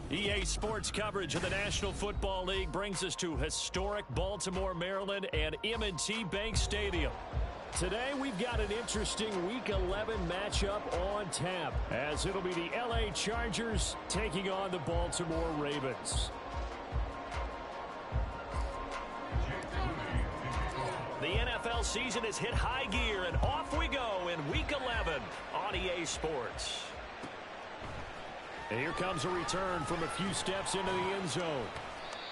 EA Sports coverage of the National Football League brings us to historic Baltimore, Maryland, and M&T Bank Stadium. Today, we've got an interesting Week 11 matchup on tap, as it'll be the LA Chargers taking on the Baltimore Ravens. The NFL season has hit high gear, and off we go in Week 11 on EA Sports. And here comes a return from a few steps into the end zone.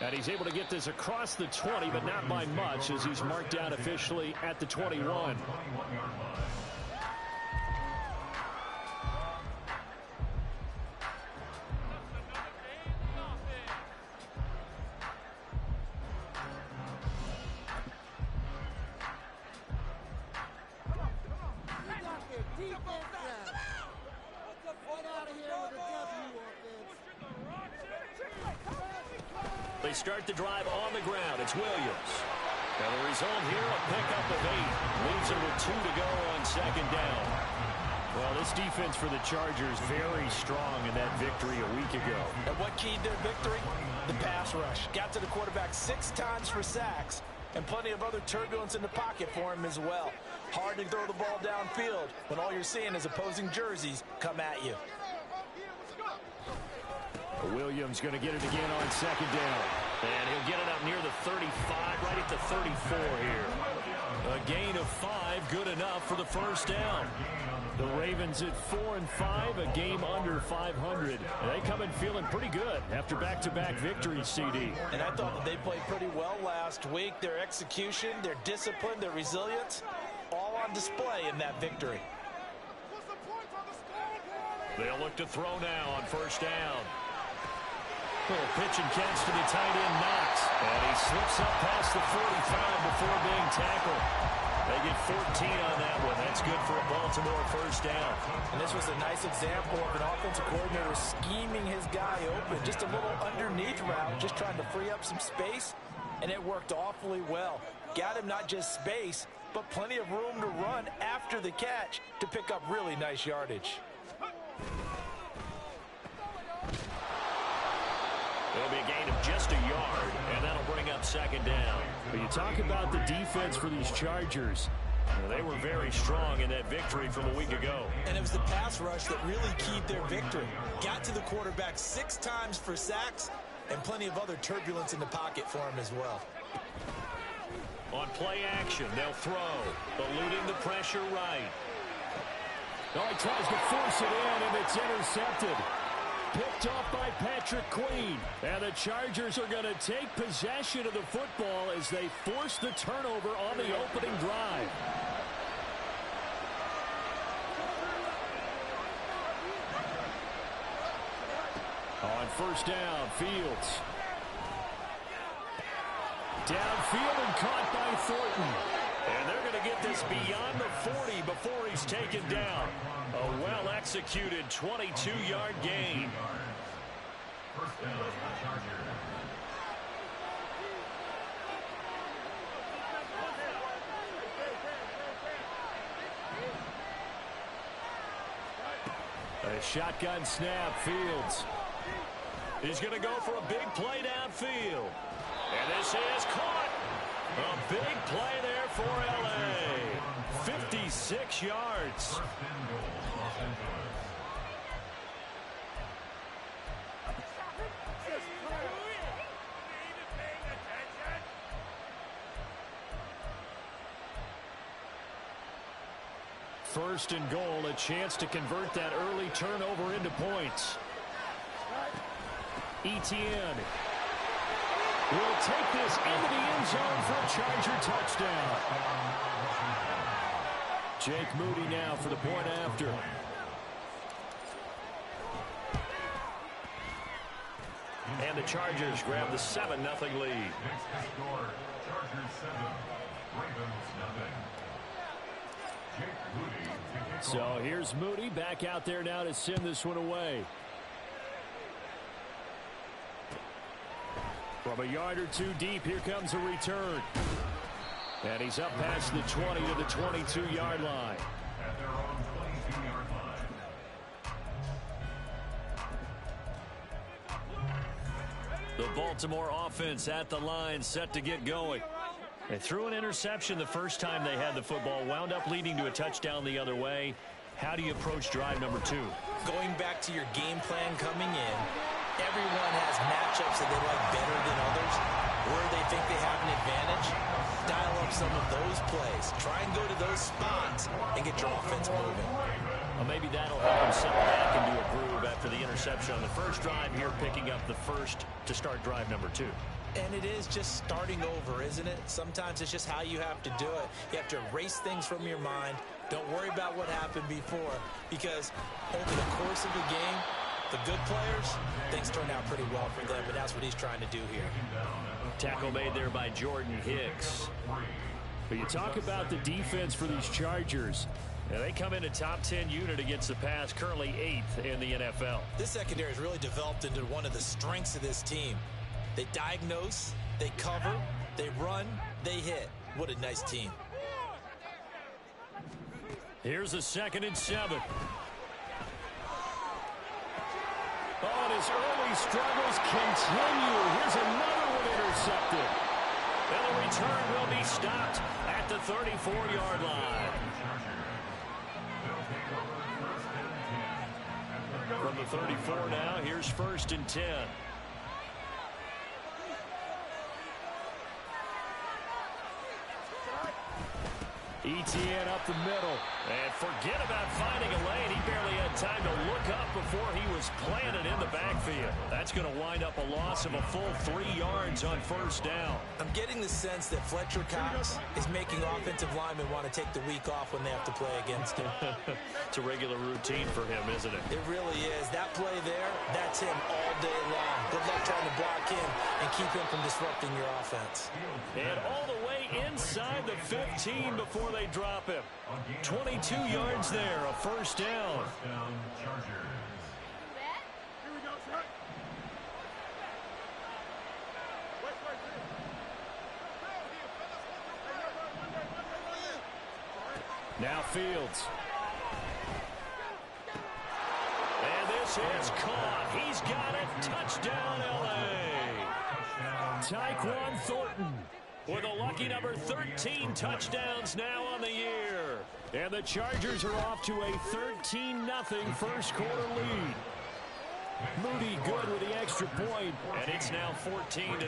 And he's able to get this across the 20, but not by much, as he's marked down officially at the 21. They start the drive on the ground. It's Williams. And the result here, a pickup of 8. Leaves it with 2 to go on second down. Well, this defense for the Chargers very strong in that victory a week ago. And what keyed their victory? The pass rush. Got to the quarterback 6 times for sacks, and plenty of other turbulence in the pocket for him as well. Hard to throw the ball downfield when all you're seeing is opposing jerseys come at you. Williams going to get it again on second down. And he'll get it up near the 35, right at the 34 here. A gain of 5, good enough for the first down. The Ravens at 4-5, a game under 500. They come in feeling pretty good after back-to-back victories, CD. And I thought that they played pretty well last week. Their execution, their discipline, their resilience, all on display in that victory. They'll look to throw now on first down. Little pitch and catch to the tight end, Knox. And he slips up past the 45 before being tackled. They get 14 on that one. That's good for a Baltimore first down. And this was a nice example of an offensive coordinator scheming his guy open. Just a little underneath route, just trying to free up some space. And it worked awfully well. Got him not just space, but plenty of room to run after the catch to pick up really nice yardage. It'll be a gain of just a yard, and that'll bring up second down. But you talk about the defense for these Chargers. They were very strong in that victory from a week ago. And it was the pass rush that really keyed their victory. Got to the quarterback 6 times for sacks, and plenty of other turbulence in the pocket for him as well. On play action, they'll throw, eluding the pressure right. Oh, he tries to force it in, and it's intercepted. Picked off by Patrick Queen. And the Chargers are going to take possession of the football as they force the turnover on the opening drive. On first down, Fields. Downfield and caught by Thornton. And they're going to get this beyond the 40 before he's taken down. A well-executed 22-yard gain. First down, Chargers. A shotgun snap, Fields. He's going to go for a big play downfield. And this is caught. A big play there for LA. 56 yards. First and goal, a chance to convert that early turnover into points. Etienne will take this into the end zone for a Charger touchdown. Jake Moody now for the point after. And the Chargers grab the 7-0 lead. Next score, Chargers 7, Ravens 0. So here's Moody back out there now to send this one away. From a yard or two deep, here comes a return. And he's up past the 20 to the 22-yard line. At their own 22-yard line. The Baltimore offense at the line, set to get going. They threw an interception the first time they had the football, wound up leading to a touchdown the other way. How do you approach drive number 2? Going back to your game plan coming in, everyone has matchups that they like better than others. Where they think they have an advantage, dial up some of those plays. Try and go to those spots and get your offense moving. Well, maybe that'll help them settle back into a groove after the interception on the first drive. Here picking up the first to start drive number 2. And it is just starting over, isn't it? Sometimes it's just how you have to do it. You have to erase things from your mind. Don't worry about what happened before, because over the course of the game, the good players, things turn out pretty well for them, and that's what he's trying to do here. Tackle made there by Jordan Hicks. But you talk about the defense for these Chargers. Now, they come in a top 10 unit against the pass, currently 8th in the NFL. This secondary has really developed into one of the strengths of this team. They diagnose, they cover, they run, they hit. What a nice team. Here's a 2nd and 7. Oh, and his early struggles continue. Here's another one intercepted. And the return will be stopped at the 34-yard line. From the 34 now, here's 1st and 10. Etienne up the middle. And forget about finding a lane. He barely had time to look up before he was planted in the backfield. That's going to wind up a loss of a full 3 yards on 1st down. I'm getting the sense that Fletcher Cox is making offensive linemen want to take the week off when they have to play against him. It's a regular routine for him, isn't it? It really is. That play there, that's him all day long. Good luck trying to block him and keep him from disrupting your offense. And all the way inside the 15 before they drop him. 22 yards there, a 1st down. Now Fields. And this is caught. He's got it. Touchdown, L.A. Tyquan Thornton with a lucky number 13 touchdowns now on the year. And the Chargers are off to a 13-0 first quarter lead. Moody good with the extra point, and it's now 14-0.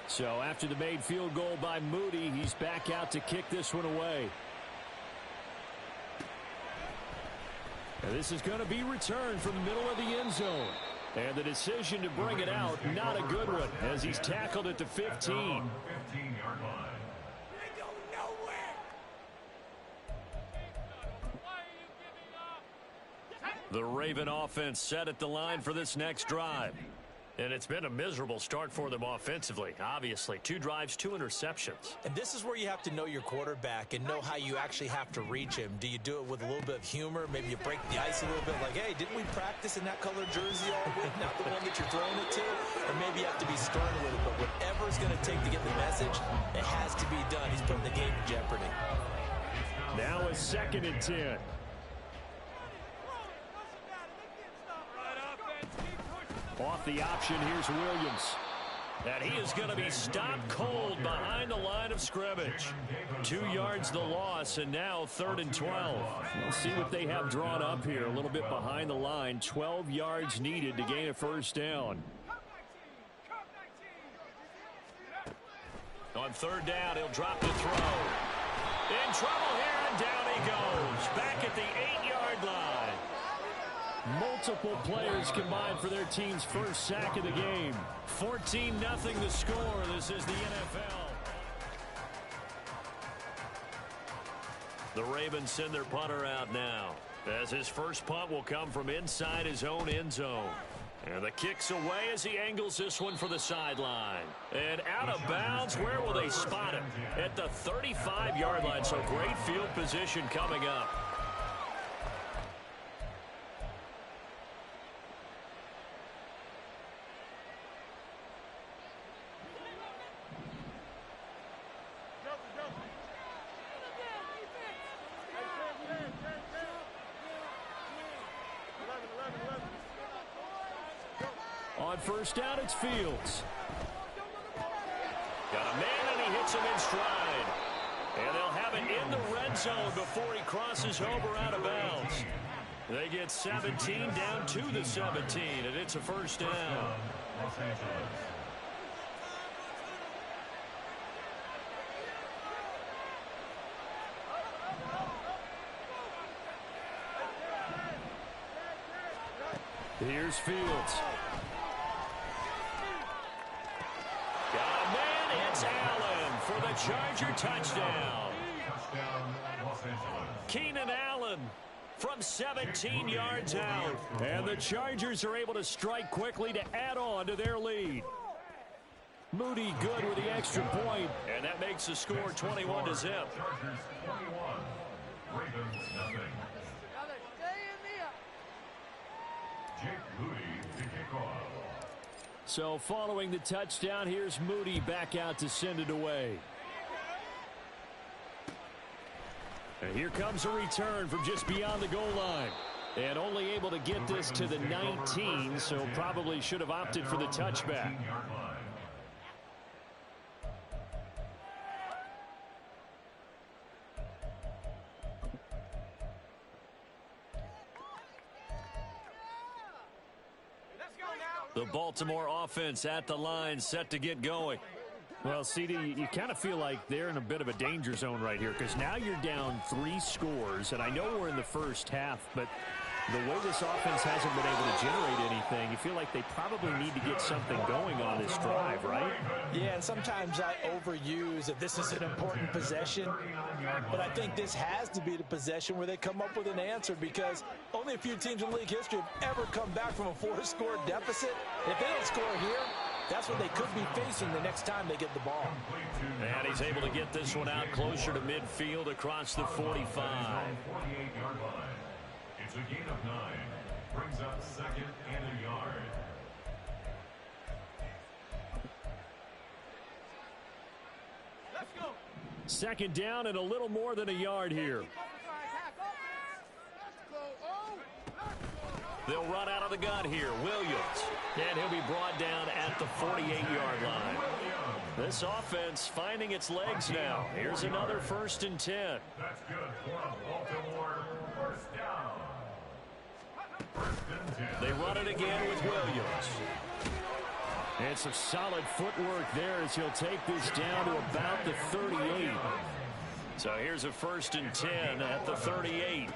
So after the made field goal by Moody, he's back out to kick this one away. And this is going to be returned from the middle of the end zone. And the decision to bring it out, not a good one, as he's tackled at the 15. 15-yard line. The Raven offense set at the line for this next drive. And it's been a miserable start for them offensively. Obviously, 2 drives, 2 interceptions. And this is where you have to know your quarterback and know how you actually have to reach him. Do you do it with a little bit of humor? Maybe you break the ice a little bit like, hey, didn't we practice in that color jersey all week? Not the one that you're throwing it to? Or maybe you have to be stern with it. But whatever it's going to take to get the message, it has to be done. He's putting the game in jeopardy. Now a 2nd and 10. Off the option, here's Williams. And he is going to be stopped cold behind the line of scrimmage. 2 yards the loss, and now 3rd and 12. We'll see what they have drawn up here. A little bit behind the line. 12 yards needed to gain a 1st down. On 3rd down, he'll drop the throw. In trouble here, and down he goes. Back at the 8-yard line. Multiple players combined for their team's first sack of the game. 14-0 the score. This is the NFL. The Ravens send their punter out now, as his first punt will come from inside his own end zone. And the kick's away as he angles this one for the sideline. And out of bounds, where will they spot him? At the 35-yard line, so great field position coming up. On first down, it's Fields. Got a man, and he hits him in stride. And they'll have it in the red zone before he crosses over out of bounds. They get 17 down to the 17, and it's a first down. Los Angeles. Here's Fields. Got a man, it's Allen for the Charger touchdown. Touchdown, Los Angeles. Keenan Allen from 17 yards out. And the Chargers are able to strike quickly to add on to their lead. Moody good with the extra point, and that makes the score 21-0. Chargers 21. Ravens nothing. Jake Moody to kick off. So following the touchdown, here's Moody back out to send it away. And here comes a return from just beyond the goal line. And only able to get this to the 19, so probably should have opted for the touchback. The Baltimore offense at the line, set to get going. Well, CD, you kind of feel like they're in a bit of a danger zone right here because now you're down 3 scores, and I know we're in the first half, but the way this offense hasn't been able to generate anything, you feel like they probably need to get something going on this drive, right? Yeah, and sometimes I overuse that this is an important possession, but I think this has to be the possession where they come up with an answer because only a few teams in league history have ever come back from a 4-score deficit. If they don't score here, that's what they could be facing the next time they get the ball. And he's able to get this one out closer to midfield across the 45. 48-yard line. It's a gain of 9. Brings up 2nd and a yard. Let's go. 2nd down and a little more than a yard here. They'll run out of the gun here. Williams. And he'll be brought down at the 48-yard line. This offense finding its legs now. Here's another 1st and 10. That's good for Baltimore. First down. 1st and 10. They run it again with Williams. And some solid footwork there as he'll take this down to about the 38. So here's a 1st and 10 at the 38.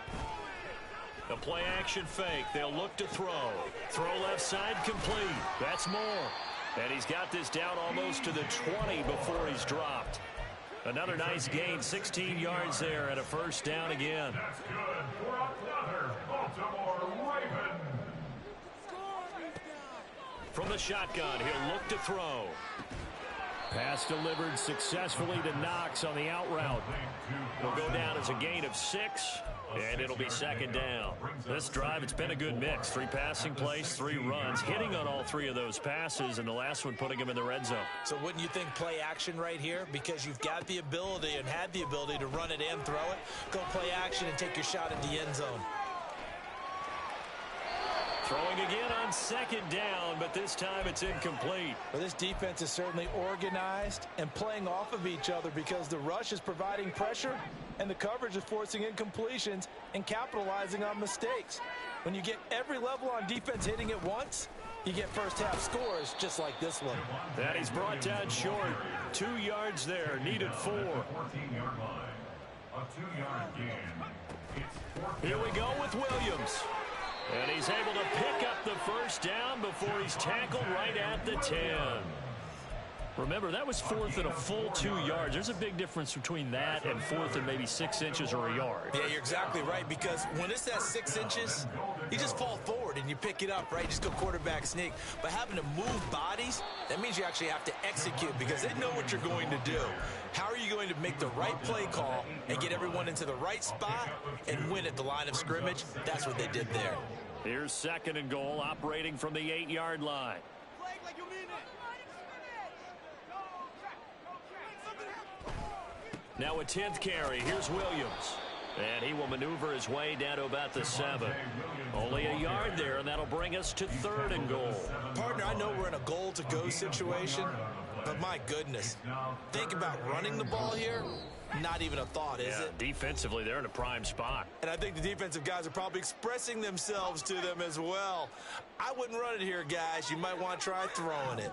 The play action fake. They'll look to throw. Throw left side complete. That's Moore. And he's got this down almost to the 20 before he's dropped. Another nice gain, 16 yards there and a 1st down again. That's good for another Baltimore Raven. From the shotgun, he'll look to throw. Pass delivered successfully to Knox on the out route. It'll go down as a gain of 6, and it'll be 2nd down. This drive, it's been a good mix. 3 passing plays, 3 runs, hitting on all 3 of those passes, and the last one putting him in the red zone. So wouldn't you think play action right here? Because you've got the ability and had the ability to run it and throw it. Go play action and take your shot at the end zone. Throwing again on 2nd down, but this time it's incomplete. Well, this defense is certainly organized and playing off of each other because the rush is providing pressure and the coverage is forcing incompletions and capitalizing on mistakes. When you get every level on defense hitting at once, you get first half scores just like this one. And he's brought down short. 2 yards there, needed 4. 14-yard line. A 2-yard gain. It's 4th. Here we go with Williams. And he's able to pick up the 1st down before he's tackled right at the 10. Remember, that was 4th and a full 2 yards. There's a big difference between that and 4th and maybe 6 inches or a yard. Yeah, you're exactly right, because when it's that 6 inches, you just fall forward and you pick it up, right? Just go quarterback sneak. But having to move bodies, that means you actually have to execute because they know what you're going to do. How are you going to make the right play call and get everyone into the right spot and win at the line of scrimmage? That's what they did there. Here's 2nd and goal, operating from the 8-yard line. Now a 10th carry. Here's Williams. And he will maneuver his way down to about the 7. Only a yard there, and that'll bring us to 3rd and goal. Partner, I know we're in a goal-to-go situation, but my goodness, think about running the ball here. Not even a thought, is it? Defensively, they're in a prime spot. And I think the defensive guys are probably expressing themselves to them as well. I wouldn't run it here, guys. You might want to try throwing it.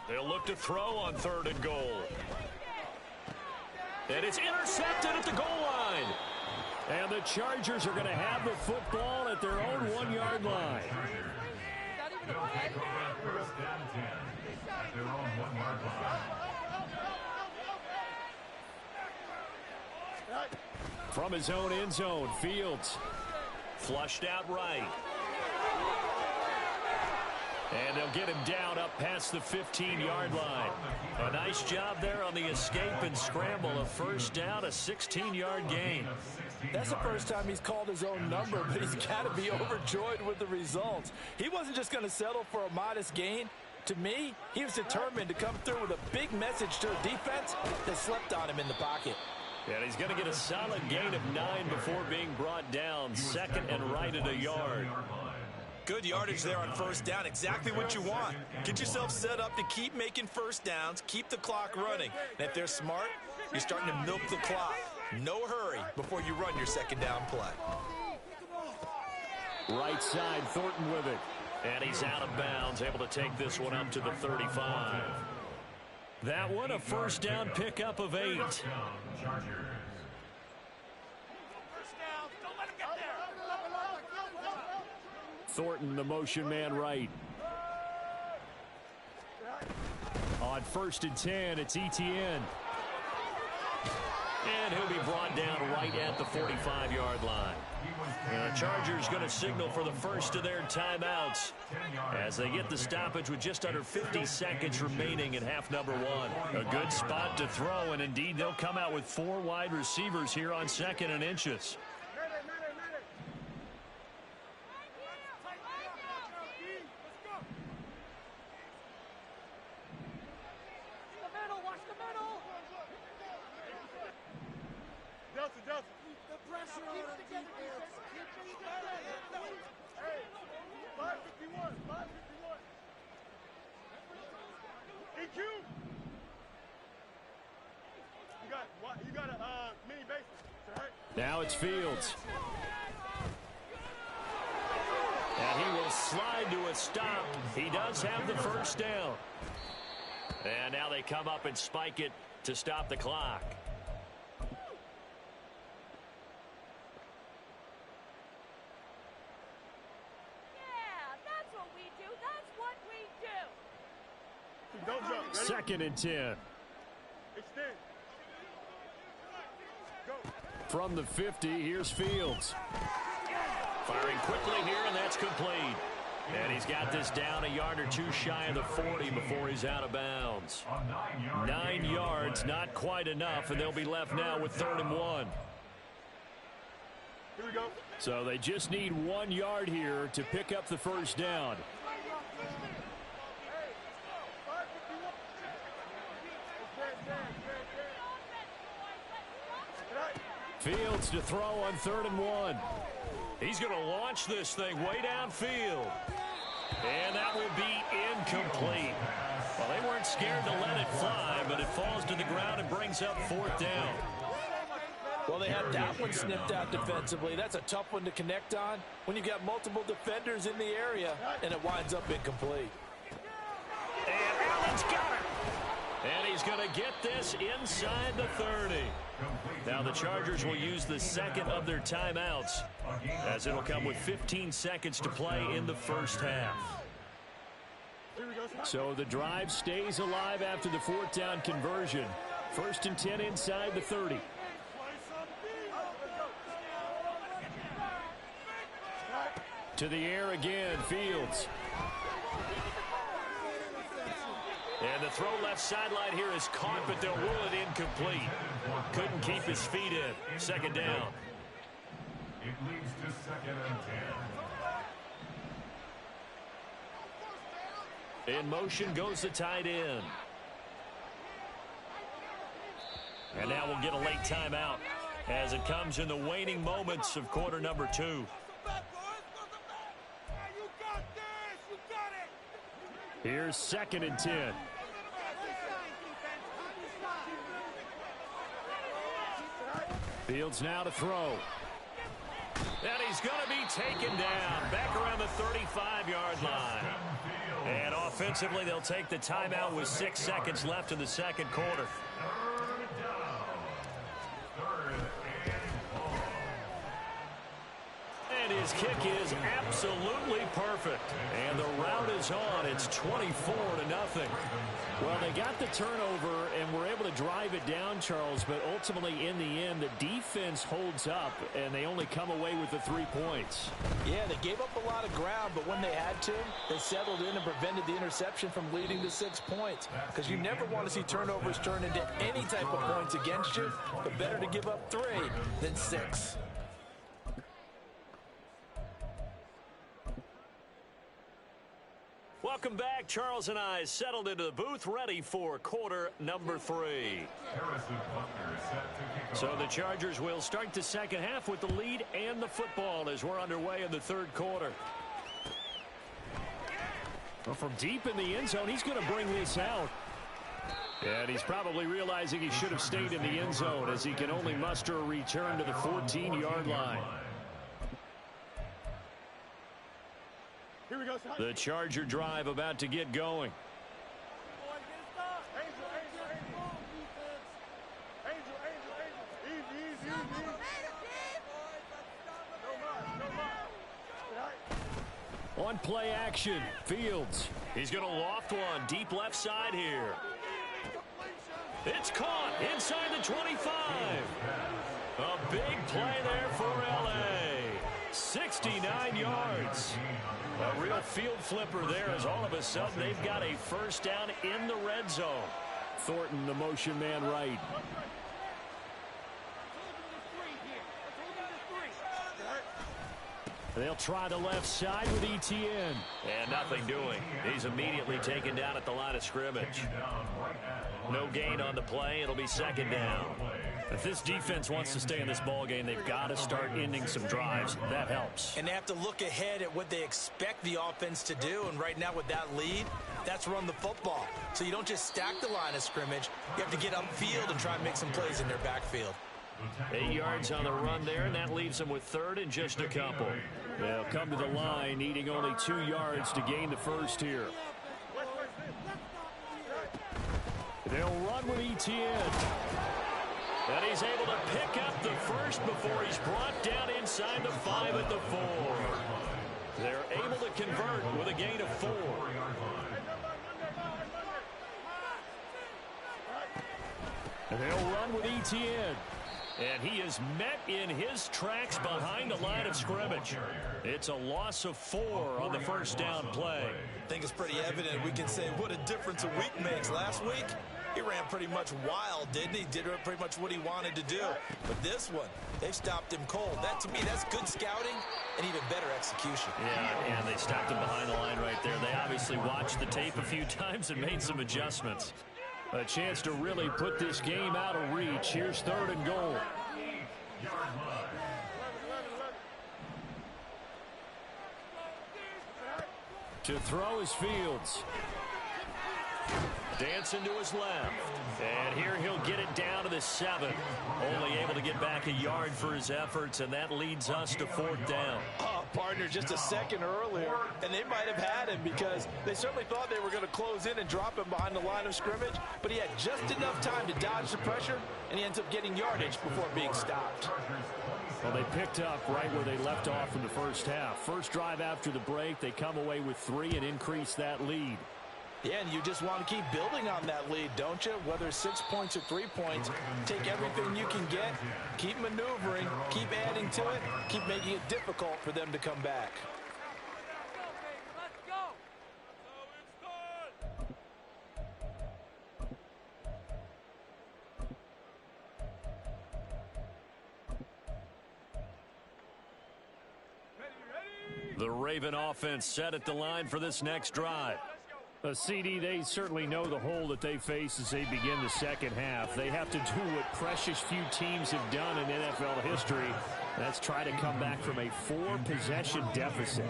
They'll look to throw on 3rd and goal. And it's intercepted at the goal line. And the Chargers are going to have the football at their own 1-yard line. They'll take over 1st and 10 at their own 1-yard line. From his own end zone, Fields flushed out right. And they'll get him down up past the 15-yard line. A nice job there on the escape and scramble. A 1st down, a 16-yard gain. That's the first time he's called his own number, but he's got to be overjoyed with the results. He wasn't just going to settle for a modest gain. To me, he was determined to come through with a big message to a defense that slept on him in the pocket. And he's going to get a solid gain of 9 before being brought down. 2nd and right at a yard. Good yardage there on 1st down. Exactly what you want. Get yourself set up to keep making 1st downs, keep the clock running. And if they're smart, you're starting to milk the clock. No hurry before you run your 2nd down play. Right side, Thornton with it. And he's out of bounds, able to take this one up to the 35. That one, a 1st down pickup of 8. Thornton, the motion man right. On 1st and 10, it's Etienne. And he'll be brought down right at the 45-yard line. The Chargers going to signal for the first of their timeouts as they get the stoppage with just under 50 seconds remaining in half number 1. A good spot to throw, and indeed they'll come out with 4 wide receivers here on 2nd and inches. Now it's Fields. And he will slide to a stop. He does have the 1st down. And now they come up and spike it to stop the clock. Yeah, that's what we do. That's what we do. Don't jump. Ready? 2nd and 10. Extend. Go. From the 50, here's Fields. Firing quickly here, and that's complete. And he's got this down a yard or 2 shy of the 40 before he's out of bounds. 9 yards, not quite enough, and they'll be left now with 3rd and 1. Here we go. So they just need 1 yard here to pick up the 1st down. Fields to throw on 3rd and 1. He's going to launch this thing way downfield. And that will be incomplete. Well, they weren't scared to let it fly, but it falls to the ground and brings up 4th down. Well, they had that one snipped out defensively. That's a tough one to connect on when you've got multiple defenders in the area, and it winds up incomplete. And Allen's got it. And he's going to get this inside the 30. Now the Chargers will use the 2nd of their timeouts, as it'll come with 15 seconds to play in the 1st half. So the drive stays alive after the 4th down conversion. 1st and 10 inside the 30. To the air again, Fields. And the throw left sideline here is caught, but they'll rule it incomplete. Couldn't keep his feet in. 2nd down. It leads to 2nd and 10. In motion goes the tight end. And now we'll get a late timeout as it comes in the waning moments of quarter number 2. Here's 2nd and 10. Fields now to throw. And he's going to be taken down back around the 35-yard line. And offensively, they'll take the timeout with 6 seconds left in the second quarter. And his kick is absolutely perfect. And the route is on. It's 24-0. Well, they got the turnover and were able to drive it down, Charles, but ultimately in the end, the defense holds up, and they only come away with the 3 points. Yeah, they gave up a lot of ground, but when they had to, they settled in and prevented the interception from leading to 6 points. Because you never want to see turnovers turn into any type of points against you, but better to give up 3 than 6. Welcome back. Charles and I settled into the booth, ready for quarter number 3. So the Chargers will start the second half with the lead and the football as we're underway in the third quarter. Well, from deep in the end zone, he's going to bring this out. And he's probably realizing he should have stayed in the end zone as he can only muster a return to the 14-yard line. The Charger drive about to get going. On play action, Fields. He's going to loft one deep left side here. It's caught inside the 25. A big play there for L.A. 69 yards. A real field flipper there as all of a sudden they've got a first down in the red zone. Thornton, the motion man right. They'll try the left side with ETN. And nothing doing. He's immediately taken down at the line of scrimmage. No gain on the play. It'll be second down. If this defense wants to stay in this ballgame, they've got to start ending some drives. That helps. And they have to look ahead at what they expect the offense to do. And right now with that lead, that's run the football. So you don't just stack the line of scrimmage. You have to get upfield and try and make some plays in their backfield. 8 yards on the run there, and that leaves them with third and just a couple. They'll come to the line, needing only 2 yards to gain the first here. They'll run with ETN. And he's able to pick up the first before he's brought down inside the 5 at the 4. They're able to convert with a gain of 4. And they'll run with ETN. And he is met in his tracks behind the line of scrimmage. It's a loss of 4 on the first down play. I think it's pretty evident. We can say what a difference a week makes. Last week, he ran pretty much wild, didn't he? Did pretty much what he wanted to do. But this one, they stopped him cold. That, to me, that's good scouting and even better execution. Yeah, and they stopped him behind the line right there. They obviously watched the tape a few times and made some adjustments. A chance to really put this game out of reach. Here's third and goal. To throw is Fields. Dancing to his left. And here he'll get it down to the 7. Only able to get back a yard for his efforts, and that leads us to 4th down. Oh, partner, just a second earlier, and they might have had him because they certainly thought they were going to close in and drop him behind the line of scrimmage, but he had just enough time to dodge the pressure, and he ends up getting yardage before being stopped. Well, they picked up right where they left off in the first half. First drive after the break, they come away with 3 and increase that lead. Yeah, and you just want to keep building on that lead, don't you? Whether it's 6 points or 3 points, take everything you can get, keep maneuvering, keep adding to it, keep making it difficult for them to come back. Let's go. The Raven offense set at the line for this next drive. CD, they certainly know the hole that they face as they begin the second half. They have to do what precious few teams have done in NFL history. That's try to come back from a 4-possession deficit.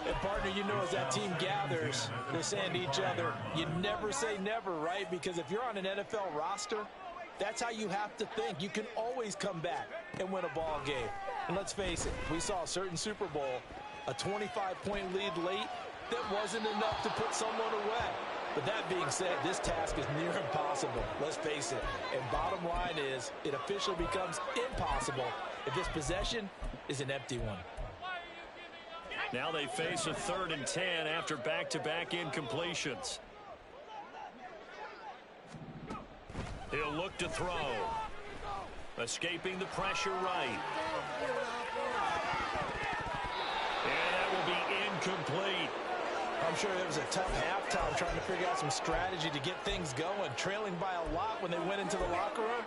And partner, you know, as that team gathers, they're saying to each other, you never say never, right? Because if you're on an NFL roster, that's how you have to think. You can always come back and win a ball game. And let's face it, we saw a certain Super Bowl, a 25-point lead late, that wasn't enough to put someone away. But that being said, this task is near impossible. Let's face it. And bottom line is, it officially becomes impossible if this possession is an empty one. Now they face a 3rd and 10 after back-to-back incompletions. He'll look to throw. Escaping the pressure right. And that will be incomplete. I'm sure there was a tough halftime trying to figure out some strategy to get things going, trailing by a lot when they went into the locker room.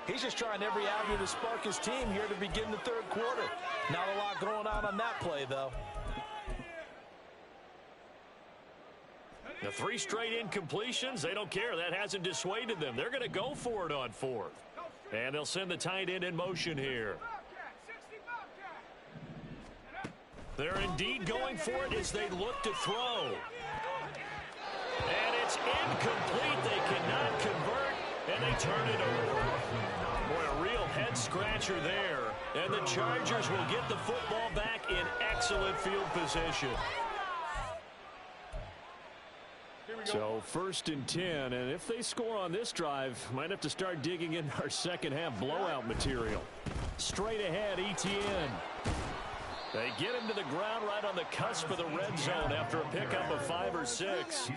He's just trying every avenue to spark his team here to begin the 3rd quarter. Not a lot going on that play, though. The 3 straight incompletions, they don't care. That hasn't dissuaded them. They're going to go for it on 4th. And they'll send the tight end in motion here. They're indeed going for it as they look to throw. And it's incomplete. They cannot convert, and they turn it over. Boy, a real head-scratcher there. And the Chargers will get the football back in excellent field position. So 1st and 10, and if they score on this drive, might have to start digging in our second half blowout material. Straight ahead, Etienne. They get him to the ground right on the cusp of the red zone after a pickup of 5 or 6.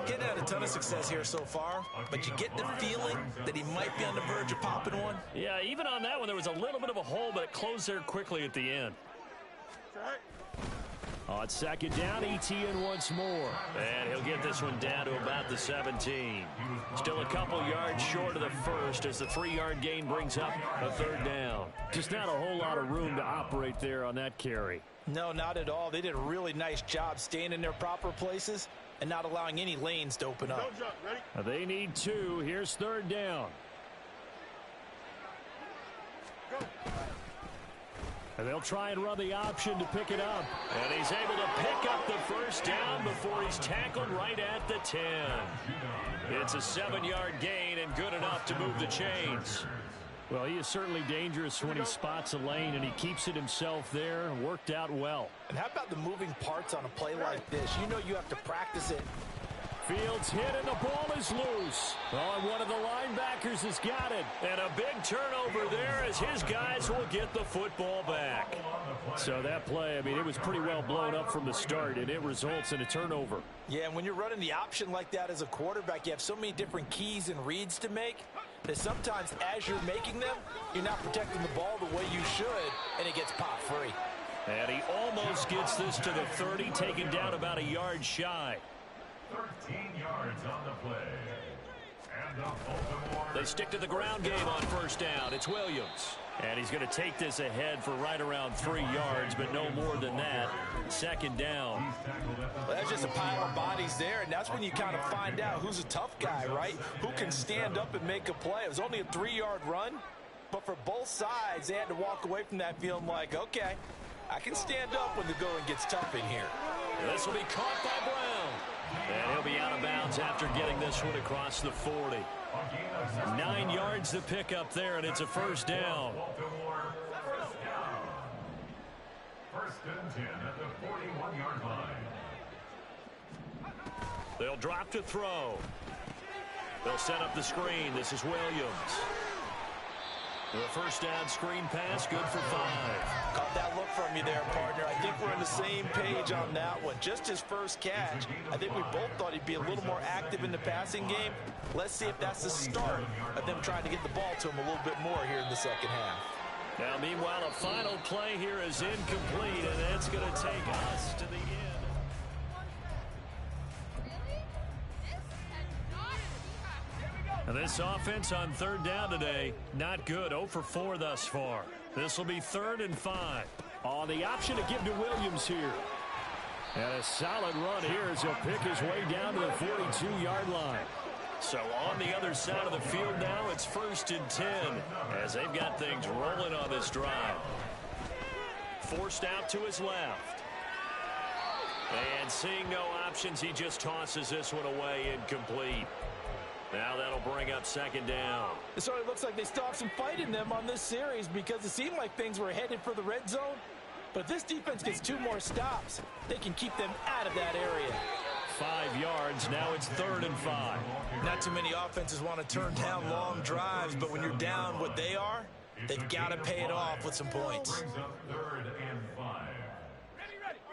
Getting had a ton of success here so far, but you get the feeling that he might be on the verge of popping one. Yeah, even on that one, there was a little bit of a hole, but it closed there quickly at the end. On 2nd down, Etienne once more. And he'll get this one down to about the 17. Still a couple yards short of the first as the 3-yard gain brings up a 3rd down. Just not a whole lot of room to operate there on that carry. No, not at all. They did a really nice job staying in their proper places and not allowing any lanes to open up. They need 2. Here's 3rd down. And they'll try and run the option to pick it up. And he's able to pick up the 1st down before he's tackled right at the 10. It's a 7-yard gain and good enough to move the chains. Well, he is certainly dangerous when he spots a lane, and he keeps it himself there. Worked out well. And how about the moving parts on a play like this? You know you have to practice it. Fields hit, and the ball is loose. Oh, and one of the linebackers has got it. And a big turnover there as his guys will get the football back. So that play, I mean, it was pretty well blown up from the start, and it results in a turnover. Yeah, and when you're running the option like that as a quarterback, you have so many different keys and reads to make that sometimes as you're making them, you're not protecting the ball the way you should, and it gets popped free. And he almost gets this to the 30, taken down about a yard shy. 13 yards on the play. And the Baltimore. They stick to the ground game on 1st down. It's Williams. And he's going to take this ahead for right around 3 yards, but no more than that. 2nd down. Well, that's just a pile of bodies there, and that's when you kind of find out who's a tough guy, right? Who can stand up and make a play. It was only a 3-yard run, but for both sides, they had to walk away from that feeling like, okay, I can stand up when the going gets tough in here. This will be caught by Brown. And he'll be out of bounds after getting this one across the 40. 9 yards to pick up there, and it's a 1st down. 1st and 10 at the 41-yard line. They'll drop to throw. They'll set up the screen. This is Williams. The 1st down screen pass, good for 5. Caught that look from you there, partner. I think we're on the same page on that one. Just his first catch. I think we both thought he'd be a little more active in the passing game. Let's see if that's the start of them trying to get the ball to him a little bit more here in the second half. Now, meanwhile, a final play here is incomplete, and that's going to take us to the end. And this offense on 3rd down today, not good. 0 for 4 thus far. This will be 3rd and 5. On the option to give to Williams here. And a solid run here as he'll pick his way down to the 42-yard line. So on the other side of the field now, it's 1st and 10 as they've got things rolling on this drive. Forced out to his left. And seeing no options, he just tosses this one away incomplete. Now that'll bring up 2nd down. It sort of looks like they still have some fight in them on this series because it seemed like things were headed for the red zone. But if this defense gets 2 more stops, they can keep them out of that area. 5 yards. Now it's 3rd and 5. Not too many offenses want to turn down long drives, but when you're down what they are, they've got to pay it off with some points.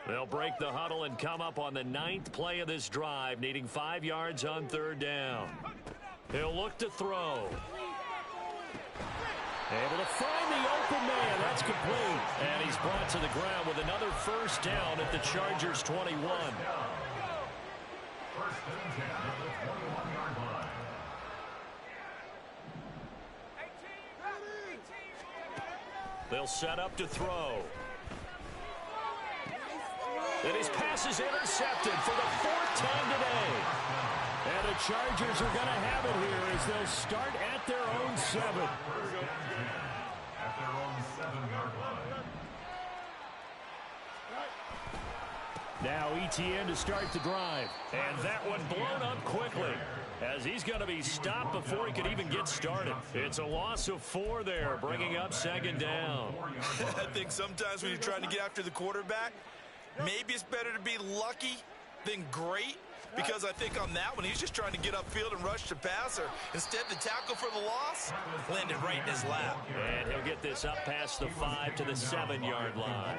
They'll break the huddle and come up on the 9th play of this drive, needing 5 yards on 3rd down. He'll look to throw. Able to find the open man. That's complete. And he's brought to the ground with another 1st down at the Chargers' 21. They'll set up to throw. And his pass is intercepted for the 4th time today. And the Chargers are going to have it here as they'll start at their own 7. At their own 7-yard line. Now ETN to start the drive. And that one blown up quickly as he's going to be stopped before he could even get started. It's a loss of 4 there, bringing up 2nd down. I think sometimes when you're trying to get after the quarterback, maybe it's better to be lucky than great, because I think on that one, he's just trying to get upfield and rush the passer. Instead, the tackle for the loss landed right in his lap. And he'll get this up past the 5 to the 7-yard line.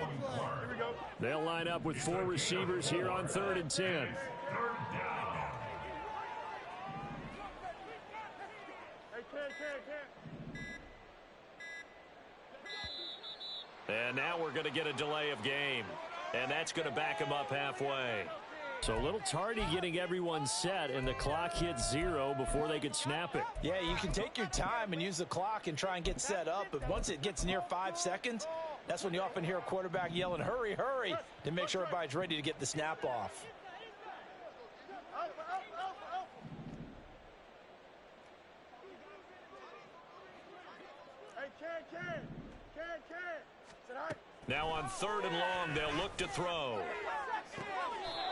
They'll line up with 4 receivers here on 3rd and 10. And now we're going to get a delay of game. And that's going to back him up halfway. So a little tardy getting everyone set, and the clock hits 0 before they could snap it. Yeah, you can take your time and use the clock and try and get set up, but once it gets near 5 seconds, that's when you often hear a quarterback yelling, hurry, hurry, to make sure everybody's ready to get the snap off. Now on 3rd and long, they'll look to throw.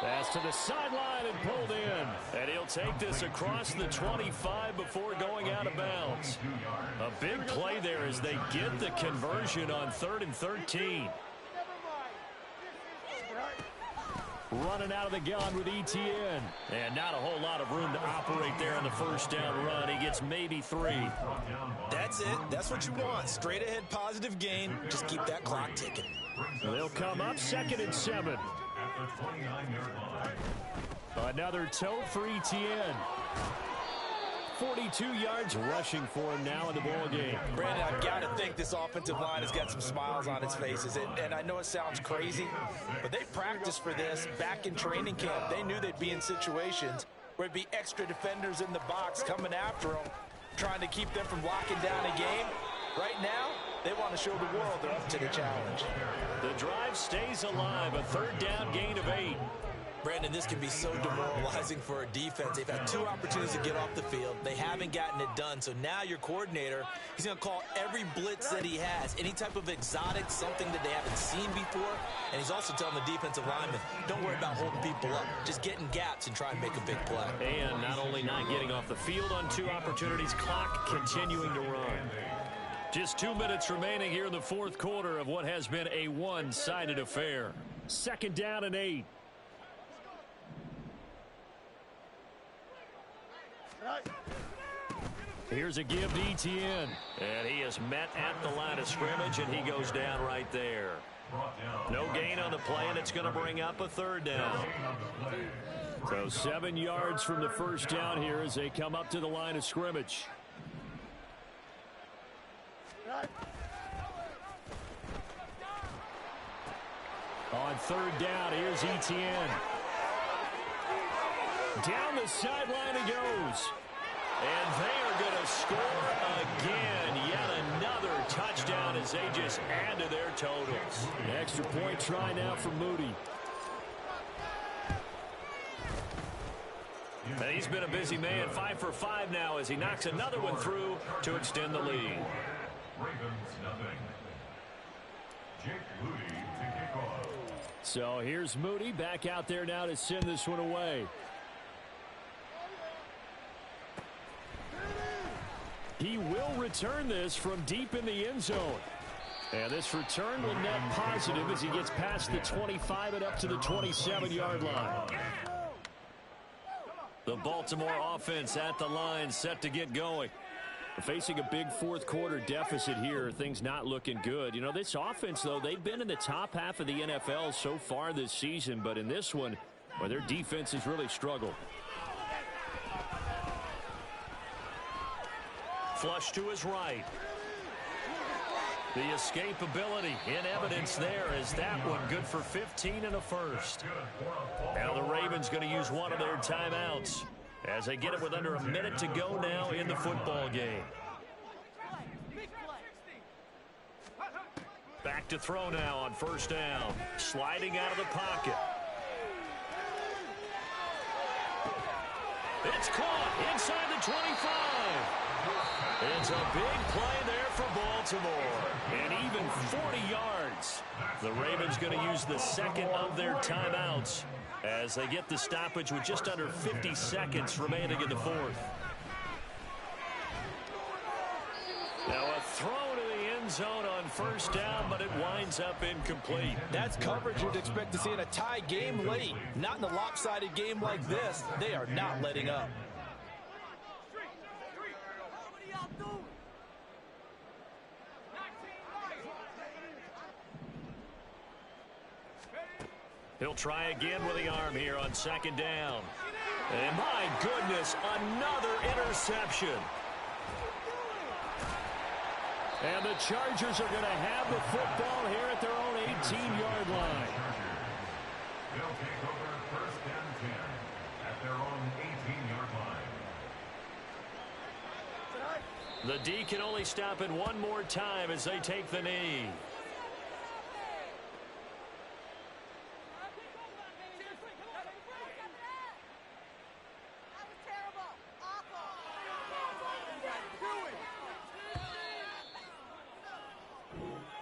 Pass to the sideline and pulled in. And he'll take this across the 25 before going out of bounds. A big play there as they get the conversion on 3rd and 13. Running out of the gun with ETN. And not a whole lot of room to operate there on the 1st down run. He gets maybe 3. That's it. That's what you want. Straight ahead positive gain. Just keep that clock ticking. They'll come up 2nd and 7. Another tote for ETN. 42 yards rushing for him now in the ball game. Brandon, I've got to think this offensive line has got some smiles on its faces. And I know it sounds crazy, but they practiced for this back in training camp. They knew they'd be in situations where it'd be extra defenders in the box coming after them, trying to keep them from locking down a game. Right now, they want to show the world they're up to the challenge. The drive stays alive. A 3rd down gain of 8. Brandon, this can be so demoralizing for a defense. They've had 2 opportunities to get off the field. They haven't gotten it done. So now your coordinator, he's going to call every blitz that he has, any type of exotic, something that they haven't seen before. And he's also telling the defensive lineman, don't worry about holding people up. Just get in gaps and try and make a big play. And not only not getting off the field on 2 opportunities, clock continuing to run. Just 2 minutes remaining here in the 4th quarter of what has been a one-sided affair. 2nd down and 8. Here's a give to ETN. And he is met at the line of scrimmage, and he goes down right there. No gain on the play, and it's going to bring up a 3rd down. So 7 yards from the 1st down here as they come up to the line of scrimmage. On 3rd down, here's ETN. Down the sideline he goes. And they are going to score again. Yet another touchdown as they just add to their totals. Extra point try now for Moody. And he's been a busy man, 5 for 5 now as he knocks another one through to extend the lead. Ravens nothing. Jake Moody to kick off. So here's Moody back out there now to send this one away. He will return this from deep in the end zone. And this return will net positive as he gets past the 25 and up to the 27-yard line. The Baltimore offense at the line, set to get going. Facing a big fourth quarter deficit here, things not looking good. You know, this offense, though, they've been in the top half of the NFL so far this season, but in this one, well, their defense has really struggled. Flush to his right. The escapability in evidence there as that one good for 15 and a first. Now the Ravens going to use one of their timeouts as they get it with under a minute to go now in the football game. Back to throw now on first down. Sliding out of the pocket. It's caught inside the 25. It's a big play there for Baltimore. And even 40 yards. The Ravens going to use the second of their timeouts as they get the stoppage with just under 50 seconds remaining in the fourth. Now a throw to the end zone on first down, but it winds up incomplete. That's coverage you'd expect to see in a tie game late. Not in a lopsided game like this. They are not letting up. He'll try again with the arm here on second down. And my goodness, another interception. And the Chargers are going to have the football here at their own 18-yard line. They'll take over first and 10 at their own 18-yard line. The D can only stop it one more time as they take the knee.